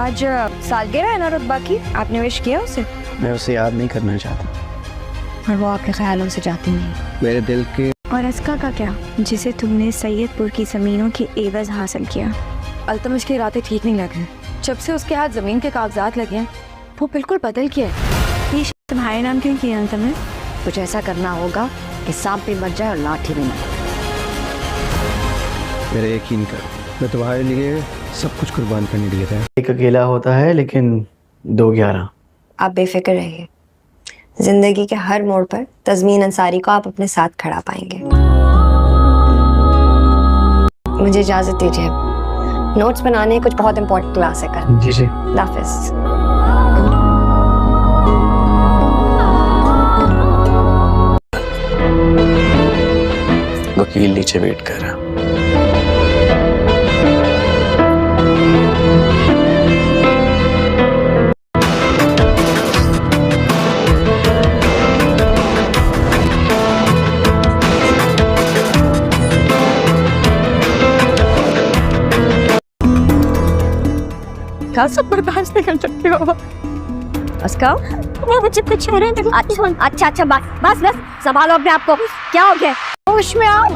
आज सालगिरह है ना रुतबा की, आपने विश किया उसे? मैं उसे याद नहीं करना चाहता और वो आपके ख्यालों से जाती नहीं। मेरे दिल के। और अस्का का क्या, जिसे तुमने सैयदपुर की ज़मीनों के एवज हासिल किया? अल्तमश के इरादे ठीक नहीं लगे। जब से उसके हाथ ज़मीन के कागजात लगे हैं वो बिल्कुल बदल गया है। ये तुम्हारे नाम क्यों किया अल्तमश? कुछ ऐसा करना होगा कि सांप भी मर जाए और लाठी भी ना। मेरे यकीन कर, मैं तुम्हारे लिए सब कुछ कुर्बान करने के लिए था। एक अकेला होता है लेकिन 2-11। आप बेफिक्र रहिए, जिंदगी के हर मोड़ पर तज़मीन अंसारी को आप अपने साथ खड़ा पाएंगे। मुझे इजाजत दीजिए, नोट्स बनाने कुछ बहुत इंपॉर्टेंट क्लास है कल। जी जी। हाफिज़। वकील नीचे वेट कर रहा। क्या सब बर्दाश्त नहीं कर सकते हो अस्का, वो मुझे कुछ हो रहा है। अच्छा बस संभालो अपने आप को। क्या हो गया? होश में आओ।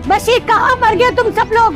बशीर, कहाँ मर गए तुम सब लोग?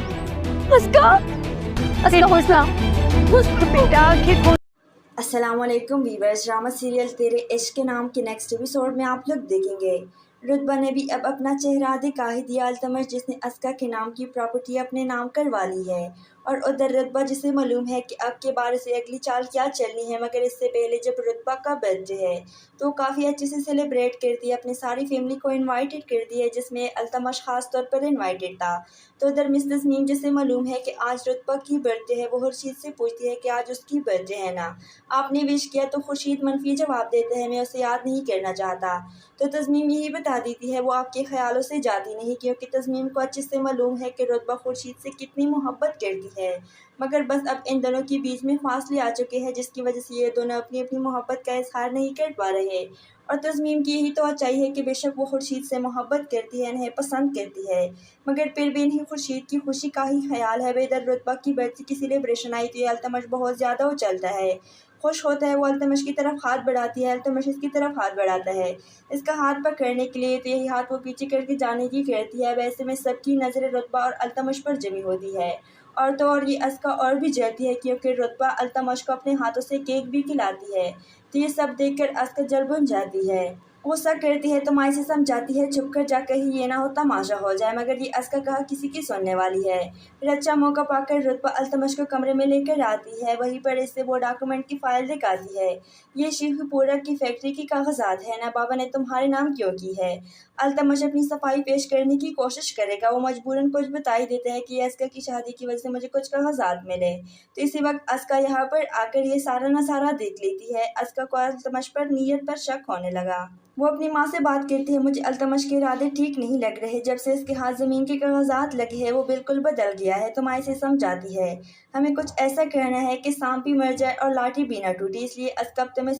अस्सलामुअलैकुम वीवर्स, ड्रामा सीरियल तेरे इश्क के नाम के नेक्स्ट एपिसोड में आप लोग देखेंगे रुतबा ने भी अब अपना चेहरा दिखा ही दिया अल्तमश, जिसने अस्का के नाम की प्रॉपर्टी अपने नाम करवा ली है। और उधर रुतबा, जिसे मालूम है कि अब के बारे से अगली चाल क्या चलनी है, मगर इससे पहले जब रुतबा का बर्थडे है तो काफ़ी अच्छे से सेलिब्रेट करती है, अपनी सारी फैमिली को इनवाइटेड करती है, जिसमें अल्तमश ख़ास तौर पर इनवाइटेड था। तो उधर मिस तस्नीम, जिसे मालूम है कि आज रुतबा की बर्थडे है, वो खुर्शीद से पूछती है कि आज उसकी बर्थडे है ना, आपने विश किया? तो खुर्शीद मनफी जवाब देते हैं, मैं उसे याद नहीं करना चाहता। तो तस्नीम यही बता देती है वो आपके ख्यालों से जाती नहीं, क्योंकि तस्नीम को अच्छे से मालूम है कि रुतबा खुर्शीद से कितनी मोहब्बत करती है, मगर बस अब इन दोनों के बीच में फासले आ चुके हैं, जिसकी वजह से ये दोनों अपनी अपनी मोहब्बत का इजहार नहीं कर पा रहे। और तस्मीम की यही तो चाहिए कि बेशक वो खुर्शीद से मोहब्बत करती है, इन्हें पसंद करती है, मगर फिर भी इन्हें खुर्शीद की खुशी का ही ख्याल है। इधर रुतबा की बर्थडे की सेलिब्रेशन आई तो ये अल्तमश बहुत ज़्यादा उछलता है, खुश होता है, वो अल्तमश की तरफ हाथ बढ़ाती है, अल्तमश इसकी तरफ हाथ बढ़ाता है इसका हाथ पकड़ने के लिए, तो यही हाथ वो पीछे करके जाने की करती है। वैसे में सबकी नज़रें रुतबा और अल्तमश पर जमी होती है, और तो और ये अस्का और भी जलती है, क्योंकि रुतबा अल्तमश को अपने हाथों से केक भी खिलाती है। तो ये सब देखकर अस्का जल बुन जाती है, गुस्सा करती है, तो माई से समझाती है चुप कर जा, कहीं ये ना हो तमाशा हो जाए, मगर ये अस्का कहा किसी की सुनने वाली है। फिर अच्छा मौका पाकर रुतबा अल्तमश को कमरे में लेकर आती है, वहीं पर इससे वो डॉक्यूमेंट की फाइल दिखाती है। ये शेखपुरा की फैक्ट्री की कागजात है ना, बाबा ने तुम्हारे नाम क्यों की है? अल्तमश अपनी सफाई पेश करने की कोशिश करेगा, वो मजबूरन कुछ बता ही देता है कि अस्का की शादी की वजह से मुझे कुछ कागजात मिले। तो इसी वक्त अस्का यहाँ पर आकर ये सारा नज़ारा देख लेती है। अस्का को अल्तमश पर नीयत पर शक होने लगा। वो अपनी माँ से बात करती है, मुझे अल्तमश के इरादे ठीक नहीं लग रहे, जब से इसके हाथ ज़मीन के कागजात लगे हैं वो बिल्कुल बदल गया है। तो माँ इसे समझाती है, हमें कुछ ऐसा करना है कि सांप भी मर जाए और लाठी भी ना टूटे, इसलिए अस्का तुम्हें।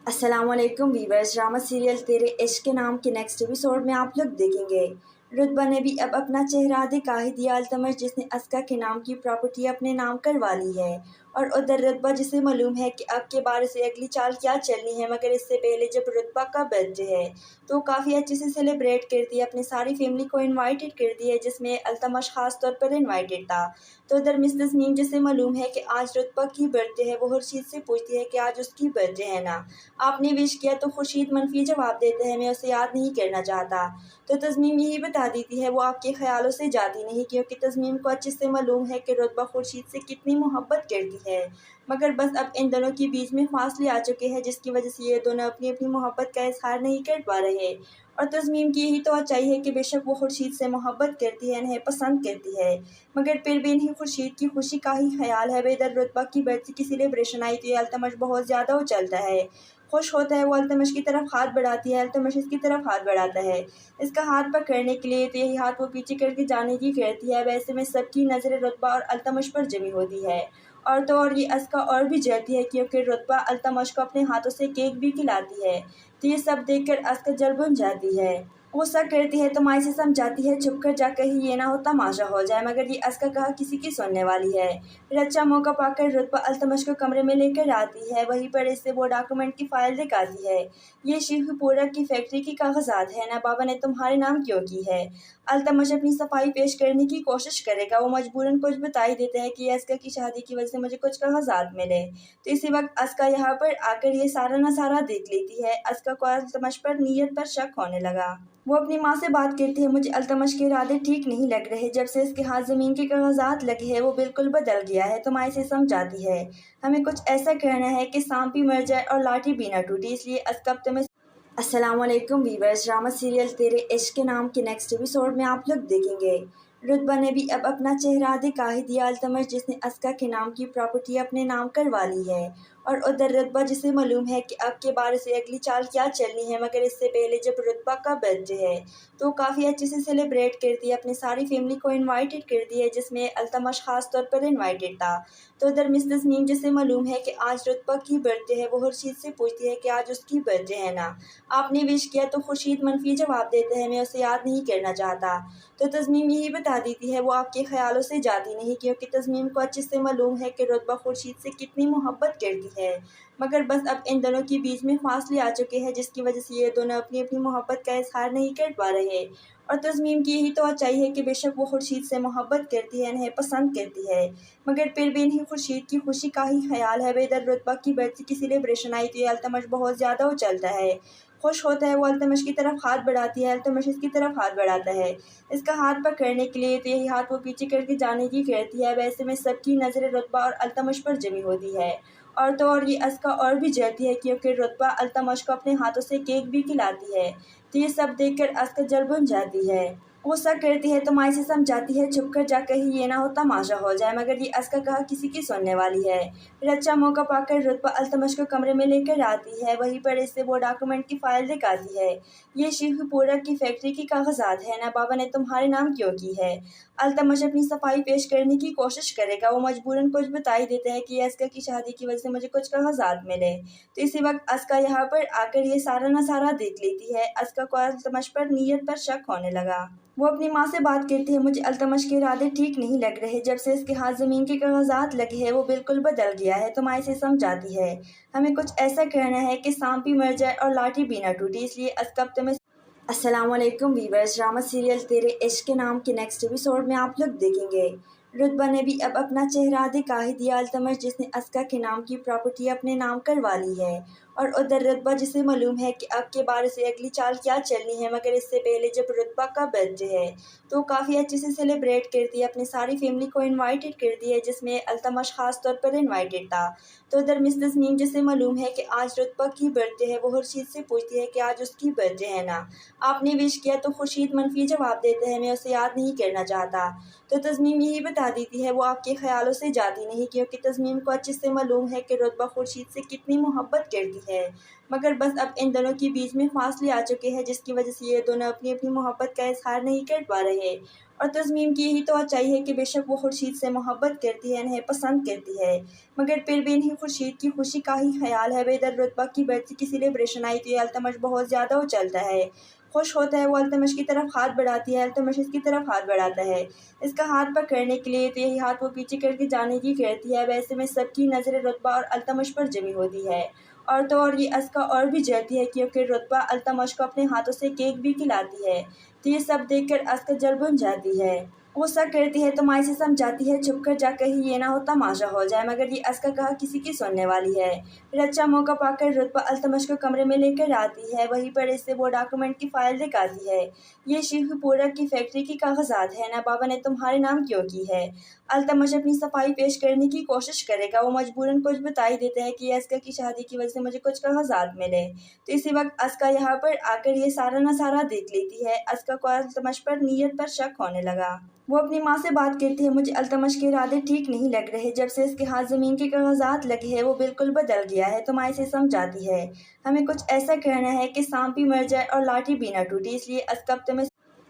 अस्सलामुअलैकुम वीवर्स, ड्रामा सीरियल तेरे इश्क के नाम के नेक्स्ट एपिसोड में आप लोग देखेंगे रुतबा ने भी अब अपना चेहरा दिखा ही दिया अल्तमश, जिसने अस्का के नाम की प्रॉपर्टी अपने नाम करवा ली है। और उधर रुतबा, जिसे मालूम है कि अब के बारे से अगली चाल क्या चलनी है, मगर इससे पहले जब रुतबा का बर्थडे है तो काफ़ी अच्छे से सेलिब्रेट करती है, अपनी सारी फैमिली को इनवाइटेड करती है, जिसमें अल्तमश ख़ास तौर पर इनवाइटेड था। तो उधर मिस तस्नीम, जिसे मालूम है कि आज रुतबा की बर्थडे है, वो खुर्शीद से पूछती है कि आज उसकी बर्थडे है ना, आपने विश किया? तो खुर्शीद मनफी जवाब देते हैं, मैं उसे याद नहीं करना चाहता। तो तस्नीम यही बता देती है वो आपके ख्यालों से जाती नहीं, क्योंकि तस्नीम को अच्छे से मालूम है कि रुतबा खुर्शीद से कितनी मोहब्बत करती है, मगर बस अब इन दोनों के बीच में फासले आ चुके हैं, जिसकी वजह से ये दोनों अपनी अपनी मोहब्बत का इजहार नहीं कर पा रहे। और तस्मीम की यही तो चाहिए कि बेशक वो खुर्शीद से मोहब्बत करती है, इन्हें पसंद करती है, मगर फिर भी इन्हें खुर्शीद की खुशी का ही ख्याल है। इधर रुतबा की बर्थडे की सेलिब्रेशन आई तो ये अल्तमश बहुत ज़्यादा उछलता है, खुश होता है, वो अल्तमश की तरफ हाथ बढ़ाती है, अल्तमश इसकी तरफ हाथ बढ़ाता है इसका हाथ पकड़ने के लिए, तो यही हाथ वो पीछे करके जाने की करती है। वैसे में सबकी नज़रें रुतबा और अल्तमश पर जमी होती है, और तो और ये अस्का और भी जलती है, क्योंकि रुतबा अल्तमश को अपने हाथों से केक भी खिलाती है। तो ये सब देखकर अस्का जल बुन जाती है, गुस्सा करती है तो माई से समझाती है चुप कर जा, कहीं ये ना हो तमाशा हो जाए, मगर ये अस्का कहा किसी की सुनने वाली है। फिर अच्छा मौका पाकर रुतबा अल्तमश को कमरे में लेकर आती है, वहीं पर इससे वो डॉक्यूमेंट की फाइल दिखाती है। ये शेखुपुरा की फैक्ट्री की कागजात है ना, बाबा ने तुम्हारे नाम क्यों की है। अल्तमश अपनी सफाई पेश करने की कोशिश करेगा, वो मजबूरन कुछ बता ही देता है कि अस्का की शादी की वजह से मुझे कुछ कागजात मिले। तो इसी वक्त अस्का यहाँ पर आकर ये सारा नजारा देख लेती है। अस्का को अल्तमश पर नीयत पर शक होने लगा। वो अपनी माँ से बात करती है, मुझे अल्तमश के इरादे ठीक नहीं लग रहे, जब से इसके हाथ ज़मीन के कागजात लगे हैं वो बिल्कुल बदल गया है। तो माँ इसे समझाती है, हमें कुछ ऐसा करना है कि सांप भी मर जाए और लाठी भी ना टूटे, इसलिए अस्कब तुम्हें। अस्सलामुअलैकुम वीवर्स, ड्रामा सीरियल तेरे इश्क के नाम के नेक्स्ट एपिसोड में आप लोग देखेंगे रुतबा ने भी अब अपना चेहरा दिखा ही दिया अल्तमश, जिसने अस्का के नाम की प्रॉपर्टी अपने नाम करवा ली है। और उधर रुतबा जिसे मालूम है कि अब के बारे से अगली चाल क्या चलनी है, मगर इससे पहले जब रुतबा का बर्थडे है तो काफ़ी अच्छे से सेलिब्रेट करती है, अपनी सारी फैमिली को इनवाइटेड करती है, जिसमें अल्तमश ख़ास तौर पर इनवाइटेड था। तो उधर मिस तस्नीम जिसे मालूम है कि आज रुतबा की बर्थडे है, वो खुर्शीद से पूछती है कि आज उसकी बर्थडे है ना, आपने विश किया। तो खुर्शीद मनफी जवाब देते हैं, मैं उसे याद नहीं करना चाहता। तो तस्नीम यही बता देती है वो आपके ख्यालों से जाती नहीं, क्योंकि तस्नीम को अच्छे से मालूम है कि रुतबा खुर्शीद से कितनी मोहब्बत करती है, मगर बस अब इन दोनों के बीच में फासले आ चुके हैं, जिसकी वजह से ये दोनों अपनी अपनी मोहब्बत का इजहार नहीं कर पा रहे। और तस्मीम की यही तो चाहिए कि बेशक वो खुर्शीद से मोहब्बत करती है, इन्हें पसंद करती है, मगर फिर भी इन्हें खुर्शीद की खुशी का ही ख्याल है। इधर रुतबा की बर्थडे की सेलिब्रेशन आई तो ये अल्तमश बहुत ज़्यादा उछलता है, खुश होता है, वो अल्तमश की तरफ हाथ बढ़ाती है, अल्तमश इसकी तरफ हाथ बढ़ाता है इसका हाथ पकड़ने के लिए, तो यही हाथ वो पीछे करके जाने की करती है। वैसे में सबकी नज़रें रुतबा और अल्तमश पर जमी होती है, और तो और ये अस्का और भी जलती है, क्योंकि रुतबा अल्तमश को अपने हाथों से केक भी खिलाती है। तो ये सब देखकर अस्का जल बुन जाती है, गुस्सा करती है तो माई से समझाती है चुप कर जा, कहीं ये ना हो तमाशा हो जाए, मगर ये अस्का कहा किसी की सुनने वाली है। फिर अच्छा मौका पाकर रुतबा अल्तमश को कमरे में लेकर आती है, वहीं पर इससे वो डॉक्यूमेंट की फाइल दिखाती है। ये शेखुपुरा की फैक्ट्री की कागजात है ना, बाबा ने तुम्हारे नाम क्यों की है। अल्तमश अपनी सफाई पेश करने की कोशिश करेगा, वो मजबूरन कुछ बता ही देता है कि अस्का की शादी की वजह से मुझे कुछ कागजात मिले। तो इसी वक्त अस्का यहाँ पर आकर ये सारा नजारा देख लेती है। अस्का को अल्तमश पर नीयत पर शक होने लगा। वो अपनी माँ से बात करती है, मुझे अल्तमश के इरादे ठीक नहीं लग रहे, जब से इसके हाथ ज़मीन के कागजात लगे हैं वो बिल्कुल बदल गया है। तो माँ इसे समझाती है, हमें कुछ ऐसा करना है कि सांप भी मर जाए और लाठी भी ना टूटे, इसलिए अस्कब तुम्हें। अस्सलामुअलैकुम वीवर्स, ड्रामा सीरियल तेरे इश्क के नाम के नेक्स्ट एपिसोड में आप लोग देखेंगे रुतबा ने भी अब अपना चेहरा दिखा ही दिया अल्तमश, जिसने अस्का के नाम की प्रॉपर्टी अपने नाम करवा ली है। और उधर रुतबा जिसे मालूम है कि अब के बारे से अगली चाल क्या चलनी है, मगर इससे पहले जब रुतबा का बर्थडे है तो काफ़ी अच्छे से सेलिब्रेट करती है, अपनी सारी फैमिली को इनवाइटेड करती है, जिसमें अल्तमश ख़ास तौर पर इनवाइटेड था। तो उधर मिस तस्नीम जिसे मालूम है कि आज रुतबा की बर्थडे है, वो खुर्शीद से पूछती है कि आज उसकी बर्थडे है ना, आपने विश किया। तो खुर्शीद मनफी जवाब देते हैं, मैं उसे याद नहीं करना चाहता। तो तस्नीम यही बता देती है वो आपके ख्यालों से जाती नहीं, क्योंकि तस्नीम को अच्छे से मालूम है कि रुतबा खुर्शीद से कितनी मोहब्बत करती है, मगर बस अब इन दोनों के बीच में फासले आ चुके हैं, जिसकी वजह से ये दोनों अपनी अपनी मोहब्बत का इजहार नहीं कर पा रहे। और तस्मीम की यही तो चाहिए कि बेशक वो खुर्शीद से मोहब्बत करती है, इन्हें पसंद करती है, मगर फिर भी इन्हें खुर्शीद की खुशी का ही ख्याल है। इधर रुतबा की बर्थडे की सेलिब्रेशन आई तो ये अल्तमश बहुत ज़्यादा उछलता है, खुश होता है, वो अल्तमश की तरफ हाथ बढ़ाती है, अल्तमश इसकी तरफ हाथ बढ़ाता है इसका हाथ पकड़ने के लिए, तो यही हाथ वो पीछे करके जाने की करती है। वैसे में सबकी नज़रें रुतबा और अल्तमश पर जमी होती है, और तो और ये अस्का और भी जलती है, क्योंकि रुतबा अल्तमश को अपने हाथों से केक भी खिलाती है। तो ये सब देखकर अस्का जल बुन जाती है, गुस्सा करती है तो माई से समझाती है चुप कर जा, कहीं ये ना हो तमाशा हो जाए, मगर ये अस्का कहा किसी की सुनने वाली है। फिर अच्छा मौका पाकर रुतबा अल्तमश को कमरे में लेकर आती है, वहीं पर इससे वो डॉक्यूमेंट की फाइल दिखाती है। ये शेखुपुरा की फैक्ट्री की कागजात है ना, बाबा ने तुम्हारे नाम क्यों की है। अल्तमश अपनी सफाई पेश करने की कोशिश करेगा, वो मजबूरन कुछ बता ही देता है कि अस्का की शादी की वजह से मुझे कुछ कागजात मिले। तो इसी वक्त अस्का यहाँ पर आकर ये सारा नजारा देख लेती है। अस्का को अल्तमश पर नीयत पर शक होने लगा। वो अपनी माँ से बात करती है, मुझे अल्तमश के इरादे ठीक नहीं लग रहे, जब से इसके हाथ ज़मीन के कागजात लगे हैं वो बिल्कुल बदल गया है। तो माँ इसे समझाती है, हमें कुछ ऐसा करना है कि सांप भी मर जाए और लाठी भी ना टूटे, इसलिए अस्कब तुम्हें।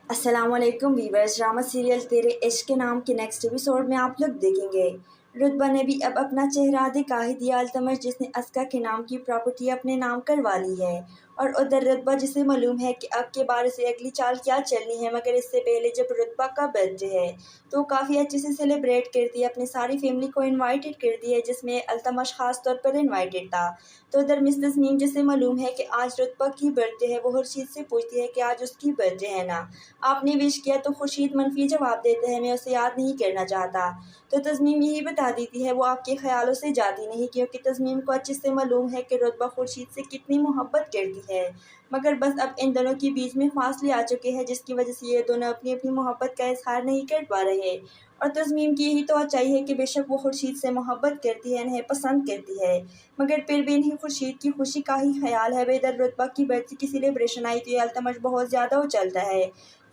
अस्सलामुअलैकुम वीवर्स, ड्रामा सीरियल तेरे इश्क के नाम के नेक्स्ट एपिसोड में आप लोग देखेंगे रुतबा ने भी अब अपना चेहरा दिखा ही दिया अल्तमश, जिसने अस्का के नाम की प्रॉपर्टी अपने नाम करवा ली है। और उधर रुतबा जिसे मालूम है कि अब के बारे से अगली चाल क्या चलनी है, मगर इससे पहले जब रुतबा का बर्थडे है तो काफ़ी अच्छे से सेलिब्रेट करती है, अपनी सारी फैमिली को इनवाइटेड करती है, जिसमें अल्तमश ख़ास तौर पर इनवाइटेड था। तो उधर मिस तस्नीम जिसे मालूम है कि आज रुतबा की बर्थडे है, वो खुर्शीद से पूछती है कि आज उसकी बर्थडे है ना, आपने विश किया? तो खुर्शीद मनफी जवाब देते हैं, मैं उसे याद नहीं करना चाहता। तो तस्नीम यही बता देती है वो आपके ख्यालों से जाती नहीं, क्योंकि तस्नीम को अच्छे से मालूम है कि रुतबा खुर्शीद से कितनी मोहब्बत करती है, मगर बस अब इन दोनों के बीच में फासले आ चुके हैं, जिसकी वजह से ये दोनों अपनी अपनी मोहब्बत का इजहार नहीं कर पा रहे। और तस्मीम की यही तो चाहिए कि बेशक वो खुर्शीद से मोहब्बत करती है, इन्हें पसंद करती है, मगर फिर भी इन्हें खुर्शीद की खुशी का ही ख्याल है। इधर रुतबा की बर्थडे की सेलिब्रेशन आई तो ये अल्तमश बहुत ज़्यादा उछलता है,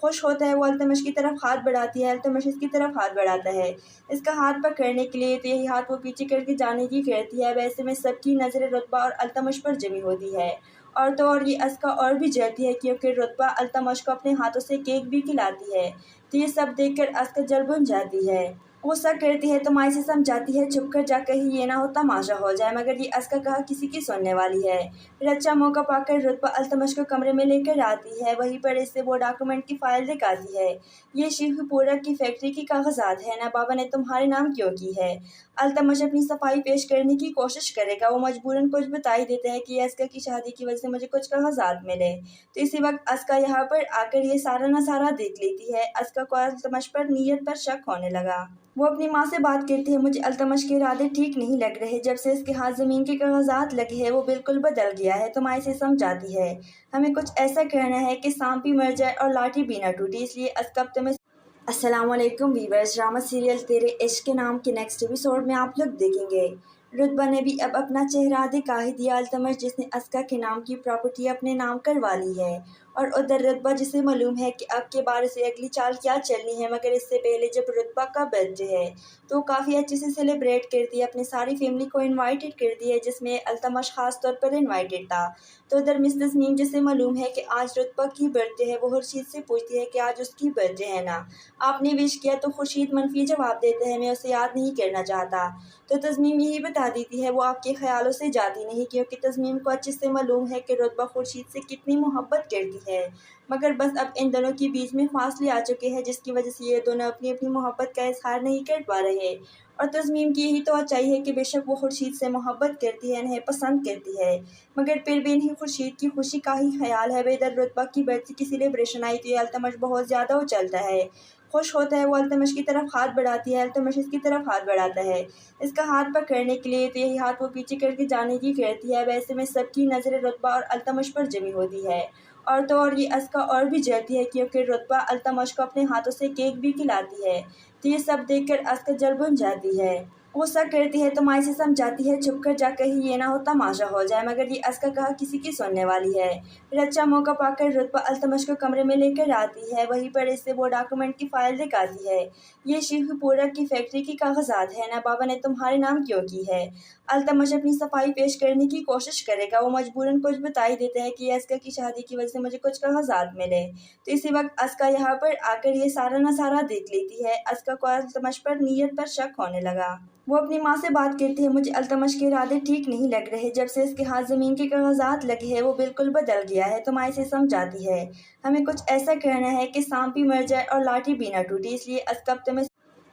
खुश होता है, वो अल्तमश की तरफ हाथ बढ़ाती है, अल्तमश इसकी तरफ हाथ बढ़ाता है इसका हाथ पकड़ने के लिए, तो यही हाथ वो पीछे करके जाने की करती है। वैसे में सबकी नज़रें रुतबा और अल्तमश पर जमी होती है, और तो और ये अस्का और भी जलती है, क्योंकि रुतबा अल्तमश को अपने हाथों से केक भी खिलाती है। तो ये सब देखकर अस्का जल बुन जाती है, गुस्सा करती है तो माई से समझाती है चुप कर जा, कहीं ये ना हो तमाशा हो जाए, मगर ये अस्का कहा किसी की सुनने वाली है। फिर अच्छा मौका पाकर रुतबा अल्तमश को कमरे में लेकर आती है, वहीं पर इससे वो डॉक्यूमेंट की फाइल दिखाती है। ये शेखुपुरा की फैक्ट्री की कागजात है ना, बाबा ने तुम्हारे नाम क्यों की है? अल्तमश अपनी सफाई पेश करने की कोशिश करेगा, वो मजबूरन कुछ बता ही देते हैं कि अस्का की शादी की वजह से मुझे कुछ कागजात मिले। तो इसी वक्त अस्का यहाँ पर आकर ये सारा नज़ारा देख लेती है। अस्का को अल्तमश पर नीयत पर शक होने लगा। वो अपनी माँ से बात करती है, मुझे अल्तमश के इरादे ठीक नहीं लग रहे, जब से इसके हाथ ज़मीन के कागजात लगे हैं वो बिल्कुल बदल गया है। तो माँ से समझाती है हमें कुछ ऐसा करना है कि सांप भी मर जाए और लाठी भी ना टूटे, इसलिए अस्का तुम्हें। अस्सलाम वालेकुम वीवर्स, ड्रामा सीरियल तेरे इश्क के नाम के नेक्स्ट एपिसोड में आप लोग देखेंगे रुतबा ने भी अब अपना चेहरा दिखा ही दिया अल्तमश, जिसने अस्का के नाम की प्रॉपर्टी अपने नाम करवा ली है। और उधर रुतबा जिसे मालूम है कि अब के बारे से अगली चाल क्या चलनी है, मगर इससे पहले जब रुतबा का बर्थडे है तो काफ़ी अच्छे से सेलिब्रेट करती है, अपनी सारी फैमिली को इनवाइटेड करती है, जिसमें अल्तमश ख़ास तौर पर इनवाइटेड था। तो उधर मिस तस्नीम जिसे मालूम है कि आज रुतबा की बर्थडे है, वो खुर्शीद से पूछती है कि आज उसकी बर्थडे है ना, आपने विश किया? तो खुर्शीद मनफी जवाब देते हैं, मैं उसे याद नहीं करना चाहता। तो तस्नीम यही बता देती है वो आपके ख्यालों से जाती नहीं, क्योंकि तस्नीम को अच्छे से मालूम है कि रुतबा खुर्शीद से कितनी मोहब्बत करती है, मगर बस अब इन दोनों के बीच में फासले आ चुके हैं, जिसकी वजह से ये दोनों अपनी अपनी मोहब्बत का इजहार नहीं कर पा रहे। और तस्नीम की यही तो चाहिए कि बेशक वो खुर्शीद से मोहब्बत करती है, इन्हें पसंद करती है, मगर फिर भी इन्हें खुर्शीद की खुशी का ही ख्याल है। इधर रुतबा की बर्थडे की सेलिब्रेशन आई तो ये अल्तमश बहुत ज़्यादा उछलता है, खुश होता है, वो अल्तमश की तरफ हाथ बढ़ाती है, अल्तमश इसकी तरफ हाथ बढ़ाता है इसका हाथ पकड़ने के लिए, तो यही हाथ वो पीछे करके जाने की करती है। वैसे में सबकी नज़रें रुतबा और अल्तमश पर जमी होती है, और तो और ये अस्का और भी जलती है, क्योंकि रुतबा अल्तमश को अपने हाथों से केक भी खिलाती है। तो ये सब देखकर अस्का जल बुन जाती है, गुस्सा करती है तो माई से समझाती है चुप कर जा, कहीं ये ना हो तमाशा हो जाए, मगर ये अस्का कहा किसी की सुनने वाली है। फिर अच्छा मौका पाकर रुतबा अल्तमश को कमरे में लेकर आती है, वहीं पर इससे वो डॉक्यूमेंट की फाइल दिखाती है। ये शेखुपुरा की फैक्ट्री की कागजात है ना, बाबा ने तुम्हारे नाम क्यों की है? अल्तमश अपनी सफाई पेश करने की कोशिश करेगा, वो मजबूरन कुछ बता ही देते हैं कि अस्का की शादी की वजह से मुझे कुछ कागजात मिले। तो इसी वक्त अस्का यहाँ पर आकर ये सारा नज़ारा देख लेती है। अस्का को अल्तमश पर नीयत पर शक होने लगा। वो अपनी माँ से बात करती है, मुझे अल्तमश के इरादे ठीक नहीं लग रहे, जब से इसके हाथ ज़मीन के कागजात लगे हैं वो बिल्कुल बदल गया है। तो माँ से समझाती है हमें कुछ ऐसा करना है कि सांप भी मर जाए और लाठी भी ना टूटे, इसलिए अस्का तुम्हें।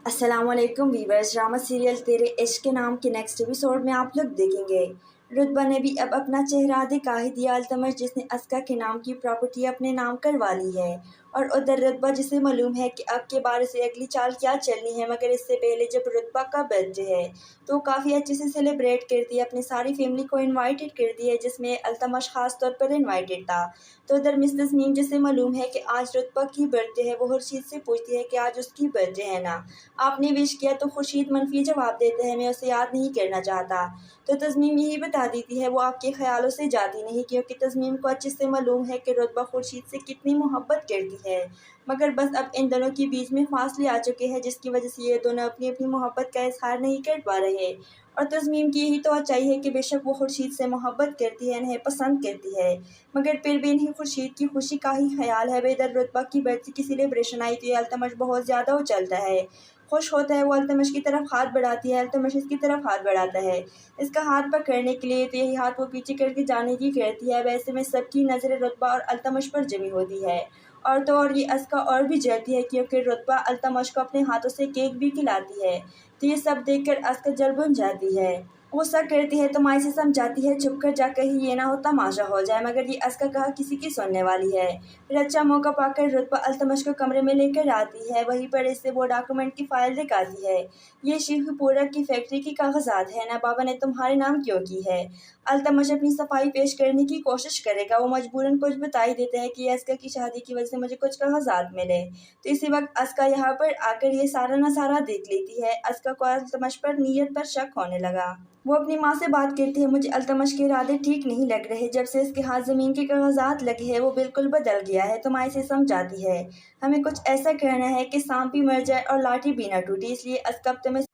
अस्सलाम वालेकुम वीवर्स, ड्रामा सीरियल तेरे इश्क के नाम के नेक्स्ट एपिसोड में आप लोग देखेंगे रुतबा ने भी अब अपना चेहरा दिखा ही दिया अल्तमश, जिसने अस्का के नाम की प्रॉपर्टी अपने नाम करवा ली है। और उधर रुतबा जिसे मालूम है कि अब के बारे से अगली चाल क्या चलनी है, मगर इससे पहले जब रुतबा का बर्थडे है तो काफ़ी अच्छे से सेलिब्रेट करती है, अपनी सारी फैमिली को इनवाइटेड करती है, जिसमें अल्तमश ख़ास तौर पर इनवाइटेड था। तो उधर मिस तस्नीम जिसे मालूम है कि आज रुतबा की बर्थडे है, वो खुर्शीद से पूछती है कि आज उसकी बर्थडे है ना, आपने विश किया? तो खुर्शीद मनफी जवाब देते हैं, मैं उसे याद नहीं करना चाहता। तो तस्नीम यही बता देती है वो आपके ख्यालों से जाती नहीं, क्योंकि तस्नीम को अच्छे से मालूम है कि रुतबा खुर्शीद से कितनी मोहब्बत करती है, मगर बस अब इन दोनों के बीच में फासले आ चुके हैं, जिसकी वजह से ये दोनों अपनी अपनी मोहब्बत का इजहार नहीं कर पा रहे। और तस्नीम की यही तो चाहिए कि बेशक वो खुर्शीद से मोहब्बत करती है, इन्हें पसंद करती है, मगर फिर भी इन्हें खुर्शीद की खुशी का ही ख्याल है। इधर रुतबा की बर्थडे की सेलिब्रेशन आई तो ये अल्तमश बहुत ज़्यादा उछलता है, खुश होता है वो अल्तमश की तरफ हाथ बढ़ाती है, अल्तमश इसकी तरफ हाथ बढ़ाता है इसका हाथ पकड़ने के लिए, तो यही हाथ वो पीछे करके जाने की करती है। वैसे में सबकी नज़र रुतबा और अल्तमश पर जमी होती है, और तो और ये अस्का और भी जलती है क्योंकि रुतबा अल्तमश को अपने हाथों से केक भी खिलाती है। तो ये सब देखकर अस्का जल बुन जाती है, गुस्सा करती है तो माई से समझाती है चुप कर जा, कहीं ये ना हो तमाशा हो जाए, मगर ये अस्का कहा किसी की सुनने वाली है। फिर अच्छा मौका पाकर रुतबा अल्तमश को कमरे में लेकर आती है, वहीं पर इससे वो डॉक्यूमेंट की फाइल दिखाती है। ये शेखुपुरा की फैक्ट्री की कागजात है ना, बाबा ने तुम्हारे नाम क्यों की है। अल्तमश अपनी सफाई पेश करने की कोशिश करेगा, वो मजबूरन कुछ बता ही देते हैं कि अस्का की शादी की वजह से मुझे कुछ कागजात मिले। तो इसी वक्त अस्का यहाँ पर आकर ये सारा नज़ारा देख लेती है। अस्का को अल्तमश पर नीयत पर शक होने लगा। वो अपनी माँ से बात करती है, मुझे अल्तमश के इरादे ठीक नहीं लग रहे, जब से इसके हाथ ज़मीन के कागजात लगे हैं वो बिल्कुल बदल गया है। तो माँ इसे समझाती है हमें कुछ ऐसा करना है कि सांप भी मर जाए और लाठी भी ना टूटे, इसलिए अस्का अब तुम्हें।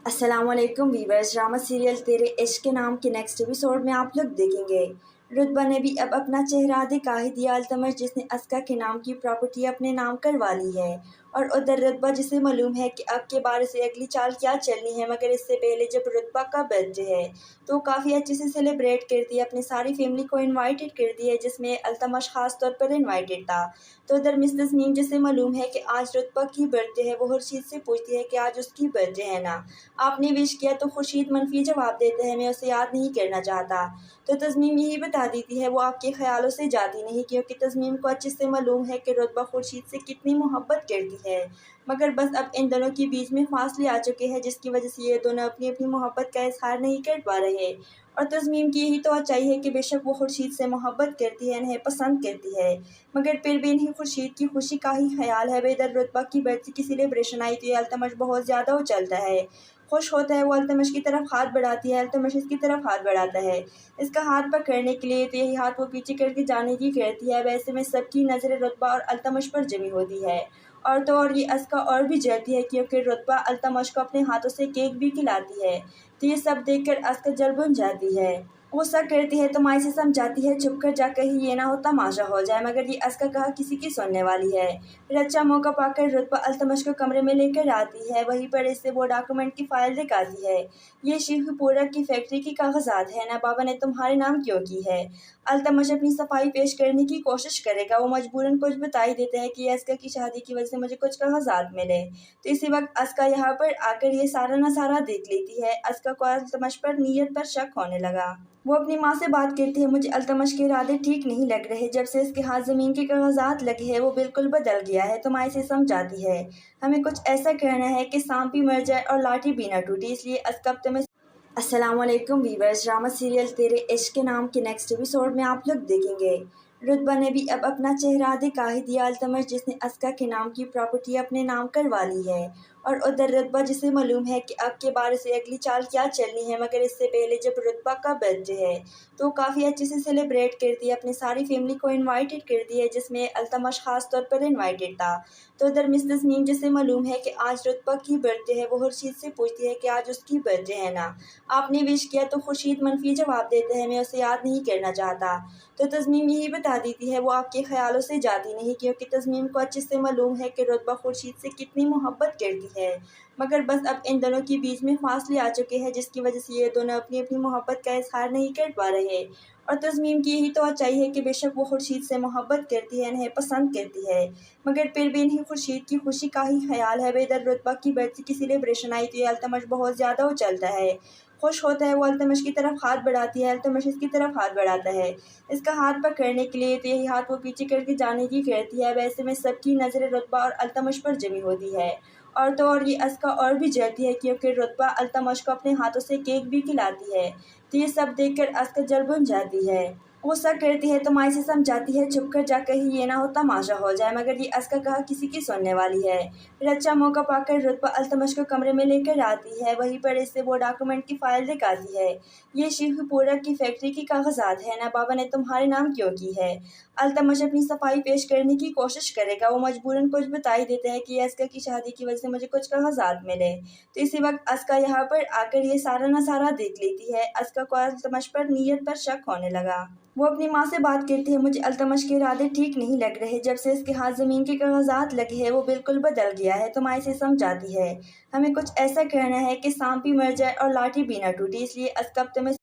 अस्सलाम वालेकुम वीवर्स, ड्रामा सीरियल तेरे इश्क के नाम के नेक्स्ट एपिसोड में आप लोग देखेंगे रुतबा ने भी अब अपना चेहरा दिखा ही दिया अल्तमश, जिसने अस्का के नाम की प्रॉपर्टी अपने नाम करवा ली है। और उधर रुतबा जिसे मालूम है कि अब के बारे से अगली चाल क्या चलनी है, मगर इससे पहले जब रुतबा का बर्थडे है तो काफ़ी अच्छे से सेलिब्रेट करती है, अपनी सारी फैमिली को इनवाइटेड करती है, जिसमें अल्तमश ख़ास तौर पर इनवाइटेड था। तो उधर मिस तस्नीम जिसे मालूम है कि आज रुतबा की बर्थडे है, वो खुर्शीद से पूछती है कि आज उसकी बर्थडे है ना, आपने विश किया। तो खुर्शीद मनफी जवाब देते हैं मैं उसे याद नहीं करना चाहता। तो तस्नीम यही बता देती है वो आपके ख्यालों से जाती नहीं, क्योंकि तस्नीम को अच्छे से मालूम है कि रुतबा खुर्शीद से कितनी मोहब्बत करती है, मगर बस अब इन दोनों के बीच में फासले आ चुके हैं, जिसकी वजह से ये दोनों अपनी अपनी मोहब्बत का इजहार नहीं कर पा रहे। और तस्मीम की यही तो अच्छाई है कि बेशक वो खुर्शीद से मोहब्बत करती है, इन्हें पसंद करती है, मगर फिर भी इन्हें खुर्शीद की खुशी का ही ख्याल है। इधर रुतबा की बर्थडे की सेलिब्रेशन आई तो ये अल्तमश बहुत ज़्यादा उछलता है, खुश होता है वो अल्तमश की तरफ हाथ बढ़ाती है, अल्तमश इसकी तरफ हाथ बढ़ाता है इसका हाथ पकड़ने के लिए, तो यही हाथ वो पीछे करके जाने की करती है। वैसे में सबकी नज़र रुतबा और अल्तमश पर जमी होती है, और तो और ये अस्का और भी जलती है क्योंकि रुतबा अल्तमश को अपने हाथों से केक भी खिलाती है। तो ये सब देखकर अस्का जल बुन जाती है, गुस्सा करती है तो माई से समझाती है चुप कर जा, कहीं ये ना हो तमाशा हो जाए, मगर ये अस्का कहा किसी की सुनने वाली है। फिर अच्छा मौका पाकर रुतबा अल्तमश को कमरे में लेकर आती है, वहीं पर इससे वो डॉक्यूमेंट की फाइल दिखाती है। ये शेखुपुरा की फैक्ट्री की कागजात है ना, बाबा ने तुम्हारे नाम क्यों की है। अल्तमश अपनी सफाई पेश करने की कोशिश करेगा, वो मजबूरन कुछ बता ही देते हैं कि अस्का की शादी की वजह से मुझे कुछ कागजात मिले। तो इसी वक्त अस्का यहाँ पर आकर ये सारा नज़ारा देख लेती है। अस्का को अल्तमश पर नीयत पर शक होने लगा। वो अपनी माँ से बात करती है, मुझे अल्तमश के इरादे ठीक नहीं लग रहे, जब से इसके हाथ ज़मीन के कागजात लगे हैं वो बिल्कुल बदल गया है। तो माँ इसे समझाती है हमें कुछ ऐसा करना है कि सांप भी मर जाए और लाठी भी ना टूटे, इसलिए अस्का अब तुम्हें। अस्सलाम वालेकुम वीवर्स, ड्रामा सीरियल तेरे इश्क के नाम के नेक्स्ट एपिसोड में आप लोग देखेंगे रुतबा ने भी अब अपना चेहरा दिखा ही दिया अल्तमश, जिसने अस्का के नाम की प्रॉपर्टी अपने नाम करवा ली है। और उधर रुतबा जिसे मालूम है कि अब के बारे से अगली चाल क्या चलनी है, मगर इससे पहले जब रुतबा का बर्थडे है तो काफ़ी अच्छे से सेलिब्रेट करती है, अपनी सारी फैमिली को इनवाइटेड करती है, जिसमें अल्तमश ख़ास तौर पर इनवाइटेड था। तो उधर मिस तस्नीम जिसे मालूम है कि आज रुतबा की बर्थडे है, वो खुर्शीद से पूछती है कि आज उसकी बर्थडे है ना, आपने विश किया। तो खुर्शीद मनफी जवाब देते हैं मैं उसे याद नहीं करना चाहता। तो तस्नीम यही बता देती है वो आपके ख्यालों से जाती नहीं, क्योंकि तस्नीम को अच्छे से मालूम है कि रुतबा खुर्शीद से कितनी मोहब्बत करती है, मगर बस अब इन दोनों के बीच में फासले आ चुके हैं, जिसकी वजह से ये दोनों अपनी अपनी मोहब्बत का इजहार नहीं कर पा रहे। और तस्मीम की यही तो अच्छाई है कि बेशक वो खुर्शीद से मोहब्बत करती है, इन्हें पसंद करती है, मगर फिर भी इन्हें खुर्शीद की खुशी का ही ख्याल है। इधर रुतबा की बर्थडे की सेलिब्रेशन आई तो ये अल्तमश बहुत ज़्यादा उछलता है, खुश होता है वो अल्तमश की तरफ हाथ बढ़ाती है, अल्तमश इसकी तरफ हाथ बढ़ाता है इसका हाथ पकड़ने के लिए, तो यही हाथ वो पीछे करके जाने की करती है। वैसे में सबकी नज़र रुतबा और अल्तमश पर जमी होती है, और तो और ये अस्का और भी जलती है क्योंकि रुतबा अल्तमश को अपने हाथों से केक भी खिलाती है। तो ये सब देखकर अस्का जल बुन जाती है, गुस्सा करती है तो माई से समझाती है चुप कर जा, कहीं ये ना हो तमाशा हो जाए, मगर ये अस्का कहा किसी की सुनने वाली है। फिर अच्छा मौका पाकर रुतबा अल्तमश को कमरे में लेकर आती है, वहीं पर इससे वो डॉक्यूमेंट की फाइल दिखाती है। ये शेखुपुरा की फैक्ट्री की कागजात है ना, बाबा ने तुम्हारे नाम क्यों की है। अल्तमश अपनी सफाई पेश करने की कोशिश करेगा, वो मजबूरन कुछ बता ही देते हैं कि अस्का की शादी की वजह से मुझे कुछ कागजात मिले। तो इसी वक्त अस्का यहाँ पर आकर ये सारा नज़ारा देख लेती है। अस्का को अल्तमश पर नीयत पर शक होने लगा। وہ اپنی ماں سے بات کرتی ہے، مجھے التمش کے ارادے ٹھیک نہیں لگ رہے، جب سے اس کے ہاتھ زمین کے کاغذات لگے ہیں وہ بالکل بدل گیا ہے۔ تم اسے سمجھاتی ہے، ہمیں کچھ ایسا کرنا ہے کہ سانپ بھی مر جائے اور لاٹھی بھی نہ ٹوٹے، اس لیے اسکب تمہیں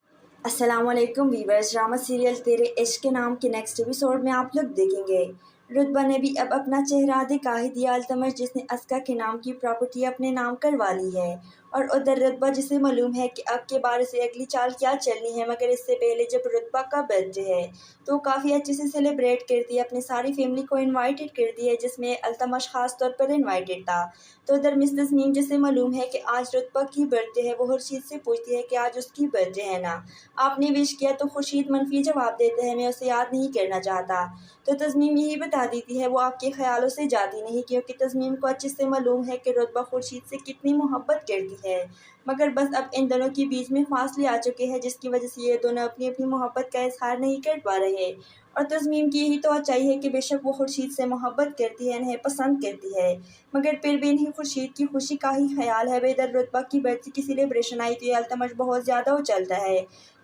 السلام علیکم ویورز، ڈرامہ سیریل تیرے عشق کے نام کے نیکسٹ ایپیسوڈ میں آپ لوگ دیکھیں گے رتبہ نے بھی اب اپنا چہرہ دکھا ہی دیا التمش جس نے اسکا کے نام کی پراپرٹی اپنے نام کروا لی ہے، اور ادھر رتبہ جسے معلوم ہے کہ اب کے بارے سے اگلی چال کیا چلنی ہے، مگر اس سے پہلے جب رتبہ کا برتھ ڈے ہے تو کافی اچھے سے سیلیبریٹ کرتی ہے، اپنی ساری فیملی کو انوائٹڈ کرتی ہے جس میں التمش خاص طور پر انوائٹڈ تھا۔ تو ادھر مس تسنیم جسے معلوم ہے کہ آج رتبہ کی برتھ ڈے ہے، وہ خورشید سے پوچھتی ہے کہ آج اس کی برتھ ڈے ہے نا، آپ نے وش کیا؟ تو خورشید منفی جواب دیتا ہے، میں اسے یاد نہیں کرنا چاہتا۔ تو تسنیم یہی بتا دیتی ہے وہ آپ کے خیالوں سے جاتی نہیں، کیونکہ تسنیم کو اچھے سے معلوم ہے کہ رتبہ خورشید سے کتنی محبت کرتی ہے، مگر بس اب ان دونوں کے بیچ میں فاصلے آ چکے ہیں جس کی وجہ سے یہ دونوں اپنی اپنی محبت کا اظہار نہیں کر پا رہے، اور تسنیم کی یہی توقع ہے کہ بے شک وہ خورشید سے محبت کرتی ہے، انہیں پسند کرتی ہے، مگر پھر بھی انہیں خورشید کی خوشی کا ہی خیال ہے۔ ادھر رتبہ کی برتھ ڈے کی سیلیبریشن آئی تو یہ التمش بہت زیادہ اچلتا ہے،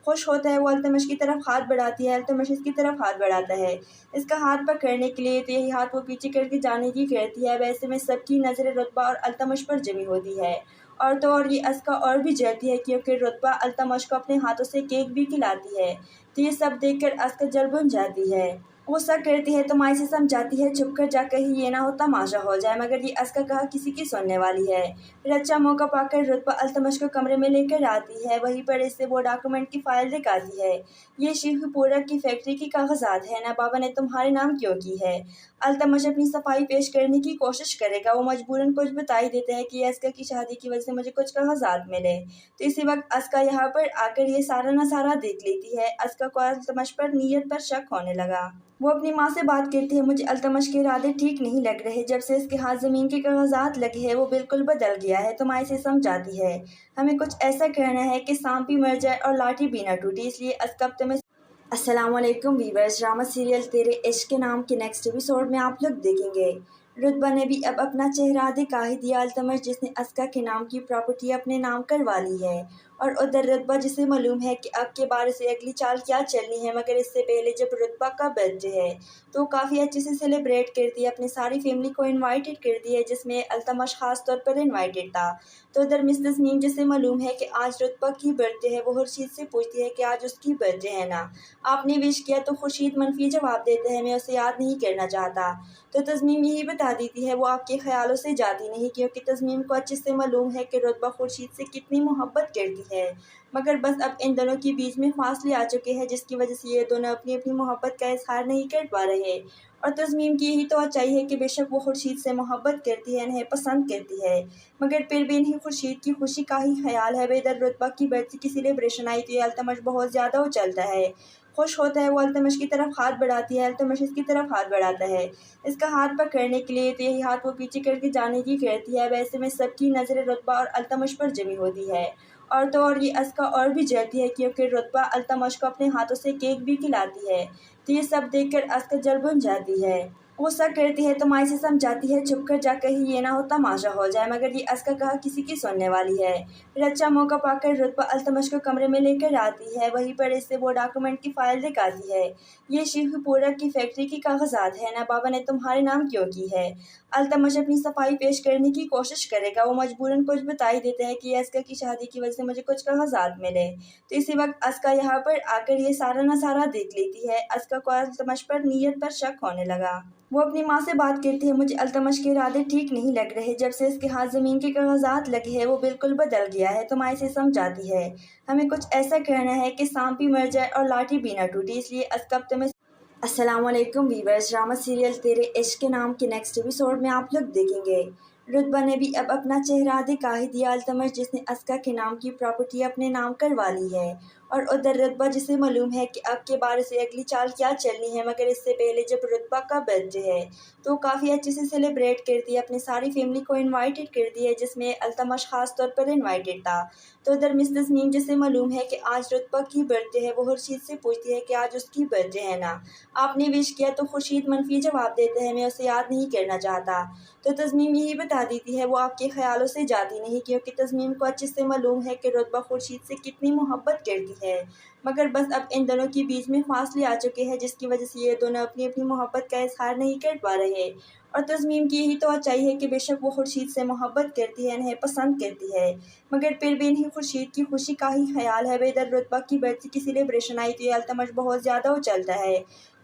خوش ہوتا ہے، وہ التمش کی طرف ہاتھ بڑھاتی ہے، التمش اس کی طرف ہاتھ بڑھاتا ہے اس کا ہاتھ پکڑنے کے لیے، تو یہی ہاتھ وہ پیچھے کر کے جانے کی کرتی ہے۔ ویسے میں سب کی نظریں رتبہ اور التمش پر جمی ہوتی ہے، اور تو اور یہ اسکا اور بھی جلتی ہے کیونکہ رتبہ التمش کو اپنے ہاتھوں سے کیک بھی کھلاتی ہے، تو یہ سب دیکھ کر اسکا جل بن جاتی ہے، غصہ کرتی ہے، تو مائی سے سمجھاتی ہے چھپ کر جا، کہیں یہ نہ ہو تماشا ہو جائے، مگر یہ اسکا کہا کسی کی سننے والی ہے۔ پھر اچھا موقع پا کر رتبہ التمش کو کمرے میں لے کر آتی ہے، وہیں پر اسے وہ ڈاکومنٹ کی فائل دکھاتی ہے، یہ شیخو پورا کی فیکٹری کی کاغذات ہے نا، بابا نے تمہارے نام کیوں کی ہے؟ التمش اپنی صفائی پیش کرنے کی کوشش کرے گا، وہ مجبوراً کچھ بتا ہی دیتا ہے کہ اسکا کی شادی کی وجہ سے مجھے کچھ کاغذات ملے، تو اسی وقت اسکا یہاں پر آ کر یہ سارا نظارہ دیکھ لیتی ہے۔ اسکا کو التمش پر نیت پر شک ہونے لگا، وہ اپنی ماں سے بات کرتی ہے، مجھے التمش کے ارادے ٹھیک نہیں لگ رہے، جب سے اس کے ہاتھ زمین کے کاغذات لگے ہیں وہ بالکل بدل گیا ہے، تم اسے سمجھاتی ہے، ہمیں کچھ ایسا کرنا ہے کہ سانپ بھی مر جائے اور لاٹھی بھی نہ ٹوٹے، اس لیے اسکا تمہیں السلام علیکم ویورز، ڈرامہ سیریل تیرے عشق کے نام کے نیکسٹ ایپیسوڈ میں آپ لوگ دیکھیں گے رتبہ نے بھی اب اپنا چہرہ دکھا ہی دیا التمش جس نے اسکا کے نام کی پراپرٹی اپنے نام کروا لی ہے، اور ادھر رتبہ جسے معلوم ہے کہ اب کے بارے سے اگلی چال کیا چلنی ہے، مگر اس سے پہلے جب رتبہ کا برتھ ڈے ہے تو کافی اچھے سے سیلیبریٹ کرتی ہے، اپنی ساری فیملی کو انوائٹڈ کرتی ہے جس میں التمش خاص طور پر انوائٹڈ تھا۔ تو ادھر مس تسنیم جسے معلوم ہے کہ آج رتبہ کی برتھ ڈے ہے، وہ خورشید سے پوچھتی ہے کہ آج اس کی برتھ ڈے ہے نا، آپ نے وش کیا؟ تو خورشید منفی جواب دیتا ہے، میں اسے یاد نہیں کرنا چاہتا۔ تو تسنیم یہی بتا دیتی ہے وہ آپ کے خیالوں سے جاتی نہیں، کیونکہ تسنیم کو اچھے سے معلوم ہے کہ رتبہ خورشید سے کتنی محبت کرتی ہے، مگر بس اب ان دونوں کے بیچ میں فاصلے آ چکے ہیں جس کی وجہ سے یہ دونوں اپنی اپنی محبت کا اظہار نہیں کر پا رہے، اور تسنیم کی یہی توقع ہے کہ بے شک وہ خورشید سے محبت کرتی ہے، انہیں پسند کرتی ہے، مگر پھر بھی انہیں خورشید کی خوشی کا ہی خیال ہے۔ ادھر رتبہ کی برتھ ڈے کی سیلیبریشن آئی تو یہ التمش بہت زیادہ اچلتا ہے، خوش ہوتا ہے، وہ التمش کی طرف ہاتھ بڑھاتی ہے، التمش اس کی طرف ہاتھ بڑھاتا ہے اس کا ہاتھ پکڑنے کے لیے، تو یہی ہاتھ وہ پیچھے کر کے جانے کی کرتی ہے۔ ویسے میں سب کی نظریں رتبہ اور التمش پر جمی ہوتی ہے، اور تو اور یہ اسکا اور بھی جلتی ہے کیونکہ رتبہ التمش کو اپنے ہاتھوں سے کیک بھی کھلاتی ہے، تو یہ سب دیکھ کر اسکا جل بن جاتی ہے، غصہ کرتی ہے، تو مائی سے سمجھاتی ہے چھپ کر جا، کہیں یہ نہ ہو تماشا ہو جائے، مگر یہ اسکا کہا کسی کی سننے والی ہے۔ پھر اچھا موقع پا کر رتبہ التمش کو کمرے میں لے کر آتی ہے، وہیں پر اسے وہ ڈاکومنٹ کی فائل دکھاتی ہے، یہ شیخو پورا کی فیکٹری کی کاغذات ہے نا، بابا نے تمہارے نام کیوں کی ہے؟ التمش اپنی صفائی پیش کرنے کی کوشش کرے گا، وہ مجبوراً کچھ بتا ہی دیتا ہے کہ اسکا کی شادی کی وجہ سے مجھے کچھ کاغذات ملے، تو اسی وقت اسکا یہاں پر آ کر یہ سارا نظارہ دیکھ لیتی ہے۔ اسکا کو التمش پر نیت پر شک ہونے لگا، وہ اپنی ماں سے بات کرتی ہے، مجھے التمش کے ارادے ٹھیک نہیں لگ رہے، جب سے اس کے ہاتھ زمین کے کاغذات لگے ہیں وہ بالکل بدل گیا ہے، تم اسے سمجھاتی ہے، ہمیں کچھ ایسا کرنا ہے کہ سانپ بھی مر جائے اور لاٹھی بھی نہ ٹوٹے، اس لیے اسکا تمہیں السلام علیکم ویورز، ڈرامہ سیریل تیرے عشق کے نام کے نیکسٹ ایپیسوڈ میں آپ لوگ دیکھیں گے رتبہ نے بھی اب اپنا چہرہ دکھا ہی دیا التمش جس نے اسکا کے نام کی پراپرٹی اپنے نام کروا لی ہے، اور ادھر رتبہ جسے معلوم ہے کہ اب کے بارے سے اگلی چال کیا چلنی ہے، مگر اس سے پہلے جب رتبہ کا برتھ ڈے ہے تو کافی اچھے سے سیلیبریٹ کرتی ہے، اپنی ساری فیملی کو انوائٹڈ کرتی ہے جس میں التمش خاص طور پر انوائٹڈ تھا۔ تو ادھر مس تسنیم جسے معلوم ہے کہ آج رتبہ کی برتھ ڈے ہے، وہ خورشید سے پوچھتی ہے کہ آج اس کی برتھ ڈے ہے نا، آپ نے وش کیا؟ تو خورشید منفی جواب دیتا ہے، میں اسے یاد نہیں کرنا چاہتا۔ تو تسنیم یہی بتا دیتی ہے وہ آپ کے خیالوں سے جاتی نہیں، کیونکہ تسنیم کو اچھے سے معلوم ہے کہ رتبہ خورشید سے کتنی محبت کرتی है, मगर बस अब इन दोनों के बीच में फासले आ चुके हैं, जिसकी वजह से ये दोनों अपनी अपनी मोहब्बत का इजहार नहीं कर पा रहे। और तस्मीम की यही तो चाहिए कि बेशक वो खुर्शीद से मोहब्बत करती है, इन्हें पसंद करती है, मगर फिर भी इन्हें खुर्शीद की खुशी का ही ख्याल है। इधर रुतबा की बर्थडे की सेलिब्रेशन आई तो ये अल्तमश बहुत ज़्यादा उछलता है,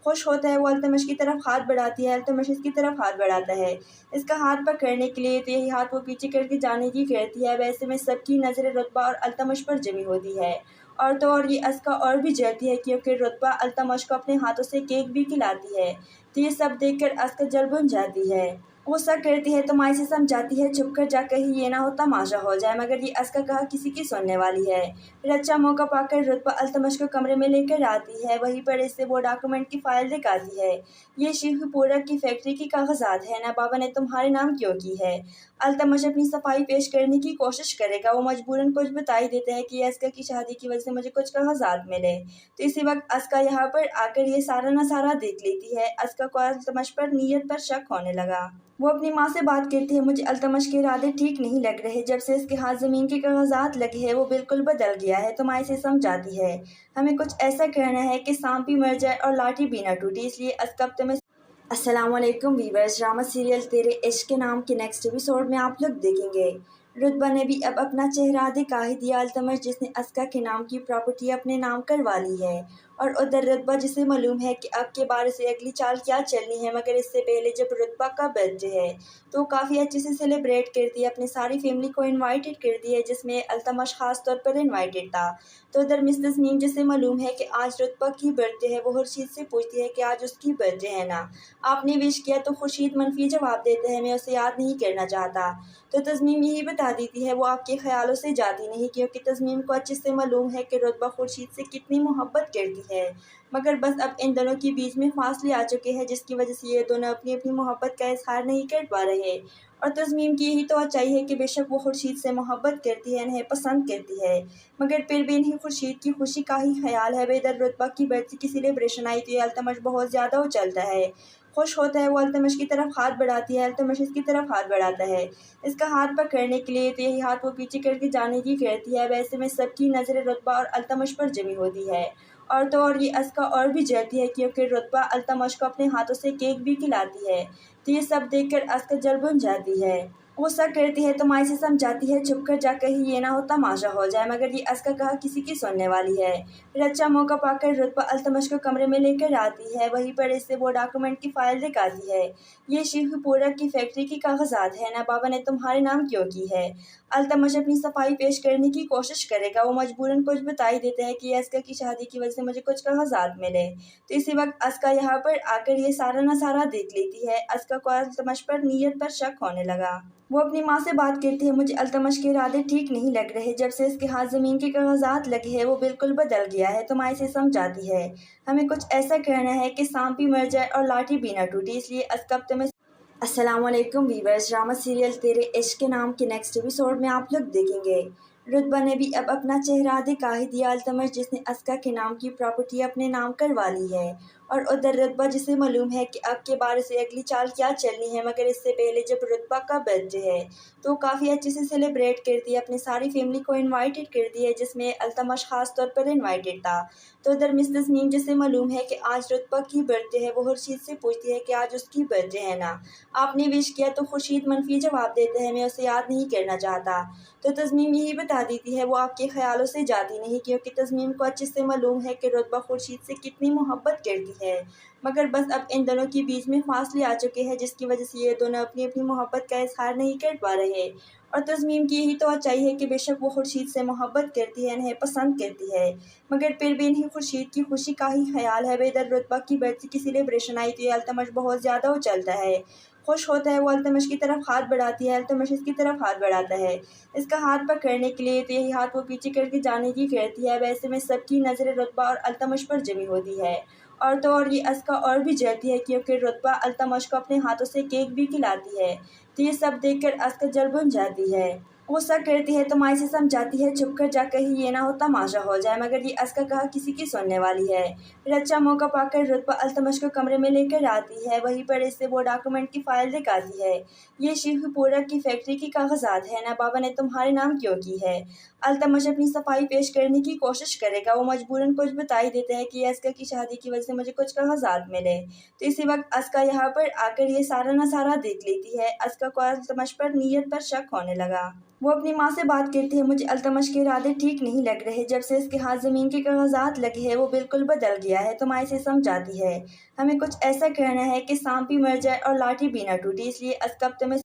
खुश होता है, वो अल्तमश की तरफ हाथ बढ़ाती है, अल्तमश इसकी तरफ हाथ बढ़ाता है, इसका हाथ पकड़ने के लिए, तो यही हाथ वो पीछे करके जाने की करती है। वैसे में सबकी नज़र रुतबा और अल्तमश पर जमी होती है, और तो और ये अस्का और भी जलती है, क्योंकि रुतबा अल्तमश को अपने हाथों से केक भी खिलाती है। तो ये सब देखकर अस्का जल बुन जाती है, गुस्सा करती है तो माई से समझाती है चुप कर जा, कहीं ये ना हो तमाशा हो जाए, मगर ये अस्का कहा किसी की सुनने वाली है। फिर अच्छा मौका पाकर रुतबा अल्तमश को कमरे में लेकर आती है, वहीं पर इससे वो डॉक्यूमेंट की फाइल दिखाती है। ये शेखुपुरा की फैक्ट्री की कागजात है ना, बाबा ने तुम्हारे नाम क्यों की है। अल्तमश अपनी सफाई पेश करने की कोशिश करेगा, वो मजबूरन कुछ बता ही देता है कि अस्का की शादी की वजह से मुझे कुछ कागजात मिले। तो इसी वक्त अस्का यहाँ पर आकर ये सारा नज़ारा देख लेती है। अस्का को अल्तमश पर नीयत पर शक होने लगा। वो अपनी माँ से बात करती है, मुझे अल्तमश के इरादे ठीक नहीं लग रहे, जब से इसके हाथ ज़मीन के कागजात लगे हैं वो बिल्कुल बदल गया है। तो माँ से समझाती है हमें कुछ ऐसा करना है कि सांप भी मर जाए और लाठी भी ना टूटे, इसलिए अस्का तुम्हें। अस्सलामुअलैकुम वीवर्स, ड्रामा सीरियल तेरे इश्क के नाम के नेक्स्ट एपिसोड में आप लोग देखेंगे रुतबा ने भी अब अपना चेहरा दिखा ही दिया। अल्तमश जिसने अस्का के नाम की प्रॉपर्टी अपने नाम करवा ली है, और उधर रुतबा जिसे मालूम है कि अब के बारे से अगली चाल क्या चलनी है, मगर इससे पहले जब रुतबा का बर्थडे है तो काफ़ी अच्छे से सेलिब्रेट करती है, अपनी सारी फैमिली को इनवाइटेड करती है, जिसमें अल्तमश ख़ास तौर पर इनवाइटेड था। तो उधर मिस तस्नीम जिसे मालूम है कि आज रुतबा की बर्थडे है, वो खुर्शीद से पूछती है कि आज उसकी बर्थडे है ना, आपने विश किया। तो खुर्शीद मनफी जवाब देते हैं, मैं उसे याद नहीं करना चाहता। तो तस्नीम यही बता देती है वो आपके ख्यालों से जाती नहीं, क्योंकि तस्नीम को अच्छे से मालूम है कि रुतबा खुर्शीद से कितनी मोहब्बत करती है, मगर बस अब इन दोनों के बीच में फासले आ चुके हैं, जिसकी वजह से ये दोनों अपनी अपनी मोहब्बत का इजहार नहीं कर पा रहे। और तस्मीम की यही तो चाहिए कि बेशक वो खुर्शीद से मोहब्बत करती है, इन्हें पसंद करती है, मगर फिर भी इन्हें खुर्शीद की खुशी का ही ख्याल है। इधर रुतबा की बर्थडे की सेलिब्रेशन आई तो ये अल्तमश बहुत ज़्यादा उछलता है, खुश होता है, वो अल्तमश की तरफ हाथ बढ़ाती है, अल्तमश इसकी तरफ हाथ बढ़ाता है, इसका हाथ पकड़ने के लिए, तो यही हाथ वो पीछे करके जाने की करती है। वैसे में सबकी नज़र रुतबा और अल्तमश पर जमी होती है, और तो और ये अस्का और भी जलती है, क्योंकि रुतबा अल्तमश को अपने हाथों से केक भी खिलाती है। तो ये सब देखकर अस्का जल बुन जाती है, गुस्सा करती है तो माई से समझाती है चुप कर जा, कहीं ये ना हो तमाशा हो जाए, मगर ये अस्का कहा किसी की सुनने वाली है। फिर अच्छा मौका पाकर रुतबा अल्तमश को कमरे में लेकर आती है, वहीं पर इससे वो डॉक्यूमेंट की फाइल दिखाती है। ये शेखुपुरा की फैक्ट्री की कागजात है ना, बाबा ने तुम्हारे नाम क्यों की है। अल्तमश अपनी सफाई पेश करने की कोशिश करेगा, वो मजबूरन कुछ बता ही देता है कि अस्का की शादी की वजह से मुझे कुछ कागजात मिले। तो इसी वक्त अस्का यहाँ पर आकर ये सारा नज़ारा देख लेती है। अस्का को अल्तमश पर नीयत पर शक होने लगा। वो अपनी माँ से बात करती है, मुझे अल्तमश के इरादे ठीक नहीं लग रहे, जब से इसके हाथ ज़मीन के कागजात लगे हैं वो बिल्कुल बदल गया है। तो माँ से समझाती है हमें कुछ ऐसा करना है कि सांप भी मर जाए और लाठी भी ना टूटे, इसलिए अस्का तुम्हें। अस्सलामुअलैकुम वीवर्स, ड्रामा सीरियल तेरे इश्क के नाम के नेक्स्ट एपिसोड में आप लोग देखेंगे रुतबा ने भी अब अपना चेहरा दिखा ही दिया। अल्तमश जिसने अस्का के नाम की प्रॉपर्टी अपने नाम करवा ली है, और उधर रुतबा जिसे मालूम है कि अब के बारे से अगली चाल क्या चलनी है, मगर इससे पहले जब रुतबा का बर्थडे है तो काफ़ी अच्छे से सेलिब्रेट करती है, अपनी सारी फैमिली को इनवाइटेड करती है, जिसमें अल्तमश ख़ास तौर पर इनवाइटेड था। तो उधर मिस तस्नीम जिसे मालूम है कि आज रुतबा की बर्थडे है, वो खुर्शीद से पूछती है कि आज उसकी बर्थडे है ना, आपने विश किया। तो खुर्शीद मनफी जवाब देते हैं, मैं उसे याद नहीं करना चाहता। तो तस्नीम यही बता देती है वो आपके ख्यालों से जाती नहीं, क्योंकि तस्नीम को अच्छे से मालूम है कि रुतबा खुर्शीद से कितनी मोहब्बत करती है, मगर बस अब इन दोनों के बीच में फासले आ चुके हैं, जिसकी वजह से ये दोनों अपनी अपनी मोहब्बत का इजहार नहीं कर पा रहे। और तस्मीम की यही तो चाहिए कि बेशक वो खुर्शीद से मोहब्बत करती है, इन्हें पसंद करती है, मगर फिर भी इन्हें खुर्शीद की खुशी का ही ख्याल है। इधर रुतबा की बर्थडे की सेलिब्रेशन आई तो ये अल्तमश बहुत ज़्यादा उछलता है, खुश होता है, वो अल्तमश की तरफ हाथ बढ़ाती है, अल्तमश इसकी तरफ हाथ बढ़ाता है, इसका हाथ पकड़ने के लिए, तो यही हाथ वो पीछे करके जाने की करती है। वैसे में सबकी नज़र रुतबा और अल्तमश पर जमी होती है, और तो और ये अस्का और भी जलती है, क्योंकि रुतबा अल्तमश को अपने हाथों से केक भी खिलाती है। तो ये सब देखकर अस्का जल बुन जाती है, गुस्सा करती है तो माई से समझाती है चुप कर जा, कहीं ये ना हो तमाशा हो जाए, मगर ये अस्का कहा किसी की सुनने वाली है। रच्चा मौका पाकर रुतबा अल्तमश को कमरे में लेकर आती है, वहीं पर इससे वो डॉक्यूमेंट की फाइल दिखाती है। ये शीखुपुरा की फैक्ट्री की कागजात है ना, बाबा ने तुम्हारे नाम क्यों की है। अल्तमश अपनी सफाई पेश करने की कोशिश करेगा, वो मजबूरन कुछ बता ही देते हैं कि अस्का की शादी की वजह से मुझे कुछ कागजात मिले। तो इसी वक्त अस्का यहाँ पर आकर ये सारा नज़ारा देख लेती है। अस्का को अल्तमश पर नीयत पर शक होने लगा। वो अपनी माँ से बात करती है, मुझे अल्तमश के इरादे ठीक नहीं लग रहे, जब से इसके हाथ ज़मीन के कागजात लगे हैं वो बिल्कुल बदल गया है। तो माँ इसे समझाती है, हमें कुछ ऐसा करना है कि सांप भी मर जाए और लाठी भी ना टूटे, इसलिए अस्का अब तुम्हें।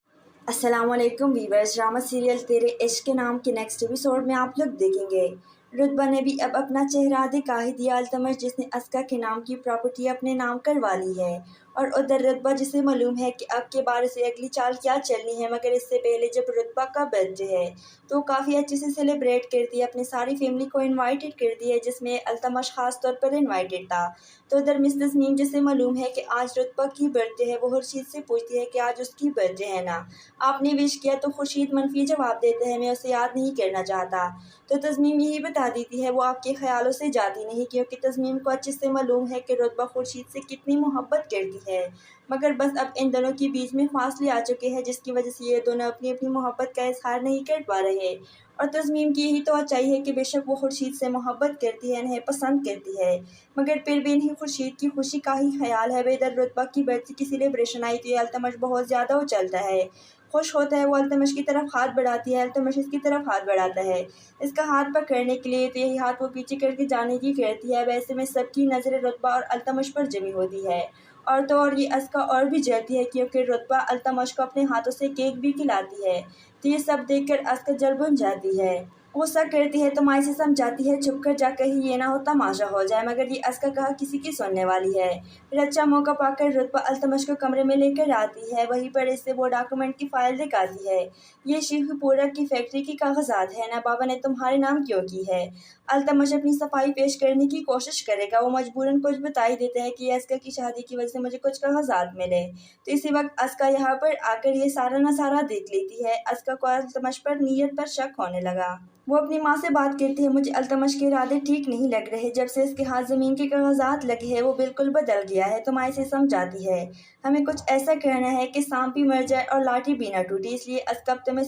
अस्सलामुअलैकुम वीवर्स, ड्रामा सीरियल तेरे इश्क के नाम के नेक्स्ट एपिसोड में आप लोग देखेंगे रुतबा ने भी अब अपना चेहरा दिखा ही दिया अल्तमश जिसने अस्का के नाम की प्रॉपर्टी अपने नाम करवा ली है। और उधर रुतबा जिसे मालूम है कि अब के बारे से अगली चाल क्या चलनी है, मगर इससे पहले जब रुतबा का बर्थडे है तो काफ़ी अच्छे से सेलिब्रेट करती है, अपनी सारी फैमिली को इनवाइटेड करती है जिसमें अल्तमश ख़ास तौर पर इनवाइटेड था। तो उधर मिस तस्नीम जिसे मालूम है कि आज रुतबा की बर्थडे है, वो खुर्शीद से पूछती है कि आज उसकी बर्थडे है ना, आपने विश किया। तो खुर्शीद मनफी जवाब देते हैं, मैं उसे याद नहीं करना चाहता। तो तस्नीम यही बता देती है वो आपके ख्यालों से जाती नहीं, क्योंकि तस्नीम को अच्छे से मालूम है कि रुतबा खुर्शीद से कितनी मोहब्बत करती है, मगर बस अब इन दोनों के बीच में फासले आ चुके हैं जिसकी वजह से ये दोनों अपनी अपनी मोहब्बत का इजहार नहीं कर पा रहे। और तस्मीम की यही तो चाहिए कि बेशक वो खुर्शीद से मोहब्बत करती है, इन्हें पसंद करती है, मगर फिर भी इन्हें खुर्शीद की खुशी का ही ख्याल है। इधर रुतबा की बर्थडे की सेलिब्रेशन आई तो ये अल्तमश बहुत ज़्यादा उछलता है, खुश होता है, वो अल्तमश की तरफ हाथ बढ़ाती है, अल्तमश इसकी तरफ हाथ बढ़ाता है इसका हाथ पकड़ने के लिए, तो यही हाथ वो पीछे करके जाने की करती है। वैसे में सबकी नज़रें रुतबा और अल्तमश पर जमी होती है, और तो और ये अस्का और भी जलती है क्योंकि रुतबा अल्तमश को अपने हाथों से केक भी खिलाती है। तो ये सब देखकर अस्का जल बुन जाती है, गुस्सा करती है तो माँ से समझाती है चुप कर जा, कहीं ये ना हो तमाशा हो जाए, मगर ये अस्का कहा किसी की सुनने वाली है। फिर अच्छा मौका पाकर रुतबा अल्तमश को कमरे में लेकर आती है, वहीं पर इससे वो डॉक्यूमेंट की फाइल दिखाती है। ये शीखुपुरा की फैक्ट्री की कागजात है ना, बाबा ने तुम्हारे नाम क्यों की है। अल्तमश अपनी सफाई पेश करने की कोशिश करेगा, वो मजबूरन कुछ बता ही देते हैं कि अस्का की शादी की वजह से मुझे कुछ कागजात मिले। तो इसी वक्त अस्का यहाँ पर आकर ये सारा नज़ारा देख लेती है। अस्का को अल्तमश पर नीयत पर शक होने लगा। वो अपनी माँ से बात करती है, मुझे अल्तमश के इरादे ठीक नहीं लग रहे, जब से इसके हाथ ज़मीन के कागजात लगे हैं वो बिल्कुल बदल गया है। तो माँ इसे समझाती है, हमें कुछ ऐसा करना है कि सांप भी मर जाए और लाठी भी ना टूटे, इसलिए अस्का अब तुम्हें।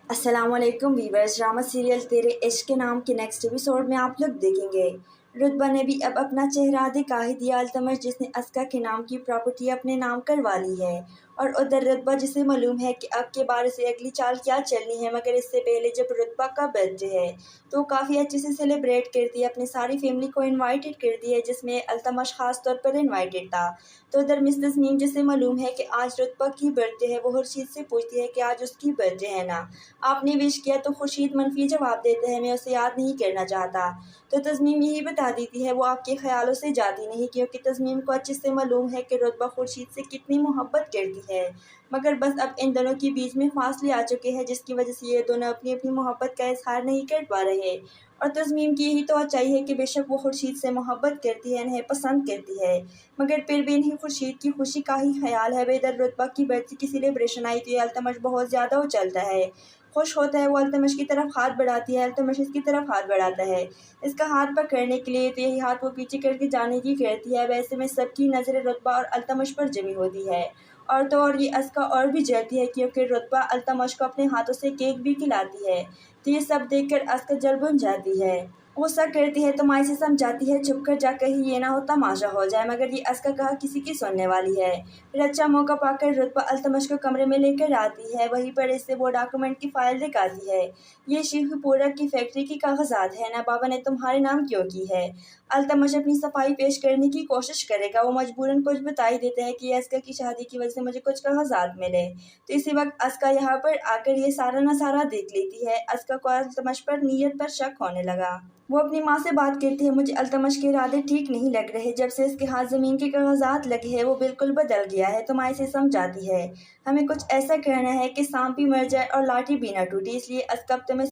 अस्सलामुअलैकुम वीवर्स, ड्रामा सीरियल तेरे इश्क के नाम के नेक्स्ट एपिसोड में आप लोग देखेंगे रुतबा ने भी अब अपना चेहरा दिखा ही दिया अल्तमश जिसने अस्का के नाम की प्रॉपर्टी अपने नाम करवा ली है। और उधर रुतबा जिसे मालूम है कि अब के बारे से अगली चाल क्या चलनी है, मगर इससे पहले जब रुतबा का बर्थडे है तो काफ़ी अच्छे से सेलिब्रेट करती है, अपनी सारी फैमिली को इनवाइटेड करती है जिसमें अल्तमश ख़ास तौर पर इनवाइटेड था। तो उधर मिस तस्नीम जिसे मालूम है कि आज रुतबा की बर्थडे है, वो खुर्शीद से पूछती है कि आज उसकी बर्थडे है ना, आपने विश किया। तो खुर्शीद मनफी जवाब देते हैं, मैं उसे याद नहीं करना चाहता। तो तस्नीम यही बता देती है वो आपके ख्यालों से जाती नहीं, क्योंकि तस्नीम को अच्छे से मालूम है कि रुतबा खुर्शीद से कितनी मोहब्बत करती है, मगर बस अब इन दोनों के बीच में फासले आ चुके हैं जिसकी वजह से ये दोनों अपनी अपनी मोहब्बत का इजहार नहीं कर पा रहे। और तस्मीम की यही तो चाहिए कि बेशक वो खुर्शीद से मोहब्बत करती है, इन्हें पसंद करती है, मगर फिर भी इन्हें खुर्शीद की खुशी का ही ख्याल है। इधर रुतबा की बर्थडे की सेलिब्रेशन आई तो ये अल्तमश बहुत ज़्यादा उछलता है, खुश होता है, वो अल्तमश की तरफ हाथ बढ़ाती है, अल्तमश इसकी तरफ हाथ बढ़ाता है इसका हाथ पकड़ने के लिए, तो यही हाथ वो पीछे करके जाने की करती है। वैसे में सबकी नज़रें रुतबा और अल्तमश पर जमी होती है, और तो और ये अस्का और भी जलती है क्योंकि रुतबा अल्तमश को अपने हाथों से केक भी खिलाती है। तो ये सब देखकर अस्का जल बुन जाती है, गुस्सा करती है तो माँ से समझाती है चुप कर जा, कहीं ये ना हो तमाशा हो जाए, मगर ये अस्का कहा किसी की सुनने वाली है। फिर अच्छा मौका पाकर रुतबा अल्तमश को कमरे में लेकर आती है, वहीं पर इससे वो डॉक्यूमेंट की फाइल दिखाती है। ये शीखुपुरा की फैक्ट्री की कागजात है ना, बाबा ने तुम्हारे नाम क्यों की है। अल्तमश अपनी सफाई पेश करने की कोशिश करेगा, वो मजबूरन कुछ बता ही देते हैं कि अस्का की शादी की वजह से मुझे कुछ कागजात मिले। तो इसी वक्त अस्का यहाँ पर आकर ये सारा नज़ारा देख लेती है। अस्का को अल्तमश पर नीयत पर शक होने लगा। वो अपनी माँ से बात करती है, मुझे अल्तमश के इरादे ठीक नहीं लग रहे, जब से इसके हाथ ज़मीन के कागजात लगे हैं वो बिल्कुल बदल गया है। तो माँ इसे समझाती है, हमें कुछ ऐसा करना है कि सांप भी मर जाए और लाठी भी ना टूटे, इसलिए अस्का अब तुम्हें।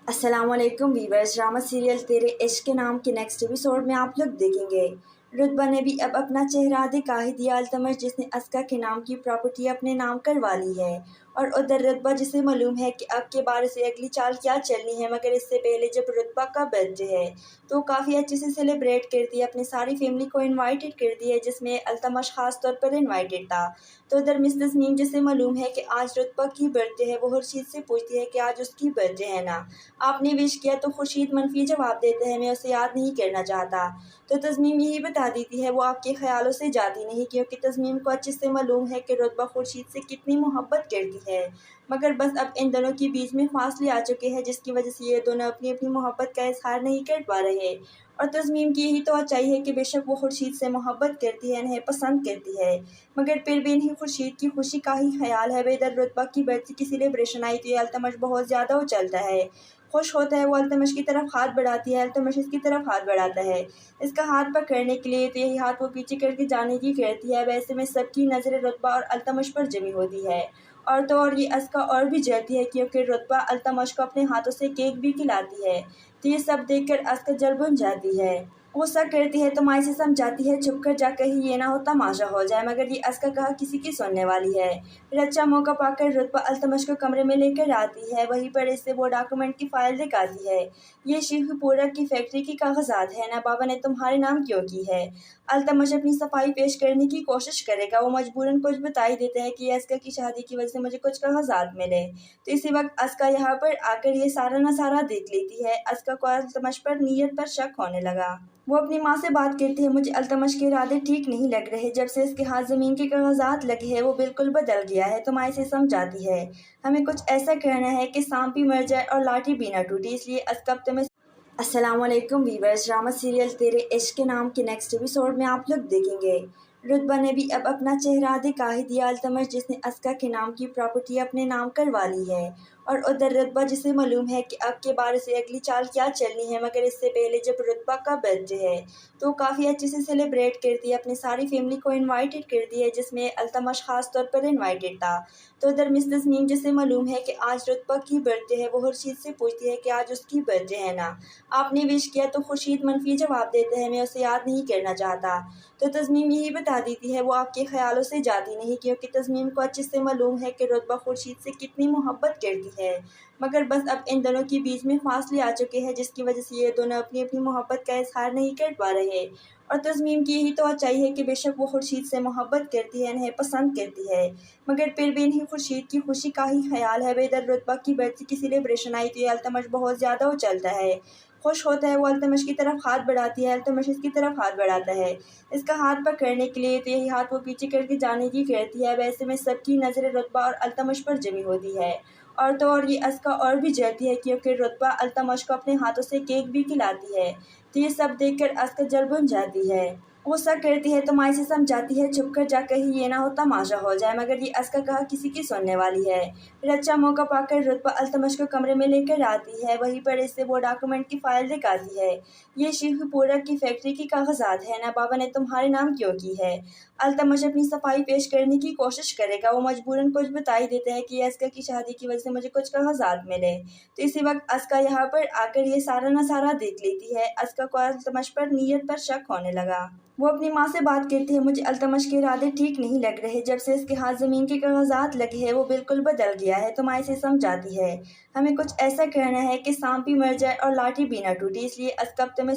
अस्सलामुअलैकुम वीवर्स, ड्रामा सीरियल तेरे इश्क के नाम के नेक्स्ट एपिसोड में आप लोग देखेंगे रुतबा ने भी अब अपना चेहरा दिखा ही दिया अल्तमश जिसने अस्का के नाम की प्रॉपर्टी अपने नाम करवा ली है। और उधर रुतबा जिसे मालूम है कि अब के बारे से अगली चाल क्या चलनी है, मगर इससे पहले जब रुतबा का बर्थडे है तो काफ़ी अच्छे से सेलिब्रेट करती है, अपनी सारी फैमिली को इनवाइटेड करती है, जिसमें अल्तमश ख़ास तौर पर इनवाइटेड था। तो उधर मिस तस्नीम जिसे मालूम है कि आज रुतबा की बर्थडे है, वो खुर्शीद से पूछती है कि आज उसकी बर्थडे है ना, आपने विश किया? तो खुर्शीद मनफी जवाब देते हैं, मैं उसे याद नहीं करना चाहता। तो तस्नीम यही बता देती है वो आपके ख्यालों से जाती नहीं, क्योंकि तस्नीम को अच्छे से मालूम है कि रुतबा खुर्शीद से कितनी मोहब्बत करती है, मगर बस अब इन दोनों के बीच में फासले आ चुके हैं, जिसकी वजह से ये दोनों अपनी अपनी मोहब्बत का इजहार नहीं कर पा रहे। और तस्नीम की यही तो चाहिए कि बेशक वो खुर्शीद से मोहब्बत करती है, इन्हें पसंद करती है, मगर फिर भी इन्हें खुर्शीद की खुशी का ही ख्याल है। इधर रुतबा की बर्थडे की सेलिब्रेशन आई तो ये अल्तमश बहुत ज़्यादा उछलता है, खुश होता है, वो अल्तमश की तरफ हाथ बढ़ाती है, अल्तमश इसकी तरफ हाथ बढ़ाता है इसका हाथ पकड़ने के लिए, तो यही हाथ वो पीछे करके जाने की करती है। वैसे में सबकी नज़रें रुतबा और अल्तमश पर जमी होती है, और तो और ये अस्का और भी जलती है, क्योंकि रुतबा अल्तमश को अपने हाथों से केक भी खिलाती है। तो ये सब देखकर अस्का जल बुन जाती है, गुस्सा करती है तो माई से समझाती है चुप कर जा, कहीं ये ना हो तमाशा हो जाए, मगर ये अस्का कहा किसी की सुनने वाली है। फिर अच्छा मौका पाकर रुतबा अल्तमश को कमरे में लेकर आती है, वहीं पर इससे वो डॉक्यूमेंट की फाइल दिखाती है। ये शेखपुरा की फैक्ट्री की कागजात है ना, बाबा ने तुम्हारे नाम क्यों की है? अल्तमश अपनी सफाई पेश करने की कोशिश करेगा, वो मजबूरन कुछ बता ही देते हैं कि अस्का की शादी की वजह से मुझे कुछ कागजात मिले। तो इसी वक्त अस्का यहाँ पर आकर ये सारा नज़ारा देख लेती है। अस्का को अल्तमश पर नीयत पर शक होने लगा। वो अपनी माँ से बात करती है, मुझे अल्तमश के इरादे ठीक नहीं लग रहे, जब से इसके हाथ ज़मीन के कागजात लगे हैं वो बिल्कुल बदल गया है। तो माँ इसे समझाती है, हमें कुछ ऐसा करना है कि सांप भी मर जाए और लाठी भी ना टूटे, इसलिए अस्का अब तुम्हें। अस्सलामुअलैकुम वीवर्स, ड्रामा सीरियल तेरे इश्क के नाम के नेक्स्ट एपिसोड में आप लोग देखेंगे रुतबा ने भी अब अपना चेहरा दिखा ही दिया अल्तमश, जिसने अस्का के नाम की प्रॉपर्टी अपने नाम करवा ली है। और उधर रुतबा जिसे मालूम है कि अब के बारे से अगली चाल क्या चलनी है, मगर इससे पहले जब रुतबा का बर्थडे है तो काफ़ी अच्छे से सेलिब्रेट करती है, अपनी सारी फैमिली को इनवाइटेड करती है, जिसमें अल्तमश ख़ास तौर पर इनवाइटेड था। तो उधर मिस तस्नीम जिसे मालूम है कि आज रुतबा की बर्थडे है, वो खुर्शीद से पूछती है कि आज उसकी बर्थडे है ना, आपने विश किया? तो खुर्शीद मनफी जवाब देते हैं, मैं उसे याद नहीं करना चाहता। तो तस्नीम यही बता देती है वो आपके ख्यालों से जाती नहीं, क्योंकि तस्नीम को अच्छे से मालूम है कि रुतबा खुर्शीद से कितनी मोहब्बत करती है, मगर बस अब इन दोनों के बीच में फासले आ चुके हैं, जिसकी वजह से ये दोनों अपनी अपनी मोहब्बत का इजहार नहीं कर पा रहे। और तस्नीम की यही तो चाहिए कि बेशक वो खुर्शीद से मोहब्बत करती है, इन्हें पसंद करती है, मगर फिर भी इन्हें खुर्शीद की खुशी का ही ख्याल है। इधर रुतबा की बर्थडे की सेलिब्रेशन आई तो ये अल्तमश बहुत ज़्यादा उछलता है, खुश होता है, वो अल्तमश की तरफ हाथ बढ़ाती है, अल्तमश इसकी तरफ हाथ बढ़ाता है इसका हाथ पकड़ने के लिए, तो यही हाथ वो पीछे करके जाने की करती है। वैसे में सबकी नज़रें रुतबा और अल्तमश पर जमी होती है, और तो और ये अस्का और भी जलती है, क्योंकि रुतबा अल्तमश को अपने हाथों से केक भी खिलाती है। तो ये सब देखकर अस्का जल बुन जाती है, गुस्सा करती है तो माई से समझाती है चुप कर जा, कहीं ये ना हो तमाशा हो जाए, मगर ये अस्का कहा किसी की सुनने वाली है। फिर अच्छा मौका पाकर रुतबा अल्तमश को कमरे में लेकर आती है, वहीं पर इससे वो डॉक्यूमेंट की फाइल दिखाती है। ये शेखपुरा की फैक्ट्री की कागजात है ना, बाबा ने तुम्हारे नाम क्यों की है? अल्तमश अपनी सफाई पेश करने की कोशिश करेगा, वो मजबूरन कुछ बता ही देते हैं कि अस्का की शादी की वजह से मुझे कुछ कागजात मिले। तो इसी वक्त अस्का यहाँ पर आकर ये सारा नज़ारा देख लेती है। अस्का को अल्तमश पर नीयत पर शक होने लगा। वो अपनी माँ से बात करती है, मुझे अल्तमश के इरादे ठीक नहीं लग रहे, जब से इसके हाथ ज़मीन के कागजात लगे हैं वो बिल्कुल बदल गया है। तो माँ इसे समझाती है, हमें कुछ ऐसा करना है कि सांप भी मर जाए और लाठी भी ना टूटे, इसलिए अस्का अब तुम्हें